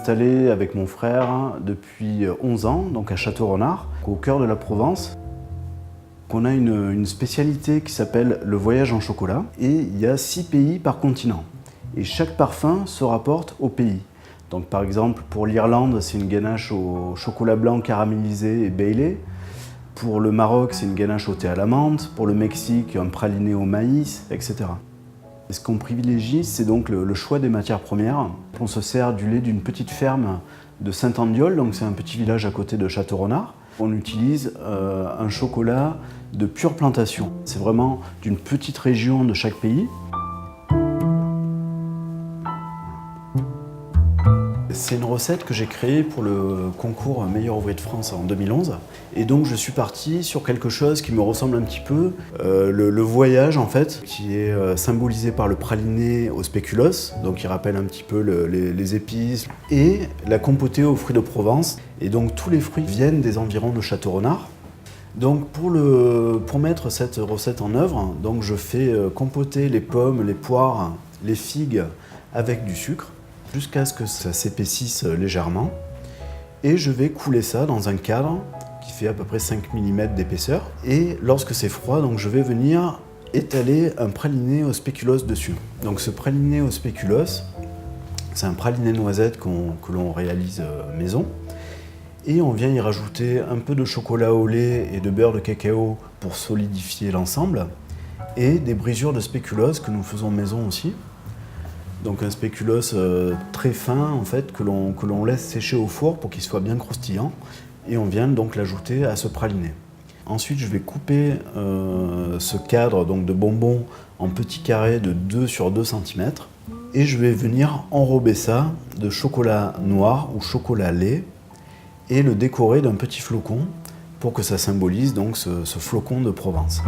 installé avec mon frère depuis 11 ans, donc à Château-Renard, au cœur de la Provence. On a une spécialité qui s'appelle le voyage en chocolat et il y a 6 pays par continent. Et chaque parfum se rapporte au pays. Donc par exemple pour l'Irlande, c'est une ganache au chocolat blanc caramélisé et Bailey. Pour le Maroc, c'est une ganache au thé à la menthe. Pour le Mexique, un praliné au maïs, etc. Et ce qu'on privilégie, c'est donc le choix des matières premières. On se sert du lait d'une petite ferme de Saint-Andiol, donc c'est un petit village à côté de Château-Renard. On utilise un chocolat de pure plantation. C'est vraiment d'une petite région de chaque pays. C'est une recette que j'ai créée pour le concours Meilleur ouvrier de France en 2011. Et donc je suis parti sur quelque chose qui me ressemble un petit peu. Le voyage en fait, qui est symbolisé par le praliné au spéculoos, donc il rappelle un petit peu les épices, et la compotée aux fruits de Provence. Et donc tous les fruits viennent des environs de Château-Renard. Donc pour mettre cette recette en œuvre, donc je fais compoter les pommes, les poires, les figues avec du sucre, jusqu'à ce que ça s'épaississe légèrement. Et je vais couler ça dans un cadre qui fait à peu près 5 mm d'épaisseur. Et lorsque c'est froid, donc je vais venir étaler un praliné au spéculoos dessus. Donc ce praliné au spéculoos, c'est un praliné noisette que l'on réalise maison. Et on vient y rajouter un peu de chocolat au lait et de beurre de cacao pour solidifier l'ensemble. Et des brisures de spéculoos que nous faisons maison aussi. Donc un spéculoos très fin en fait, que l'on laisse sécher au four pour qu'il soit bien croustillant. Et on vient donc l'ajouter à ce praliné. Ensuite je vais couper ce cadre donc, de bonbons en petits carrés de 2 sur 2 cm. Et je vais venir enrober ça de chocolat noir ou chocolat lait et le décorer d'un petit flocon pour que ça symbolise donc ce flocon de Provence.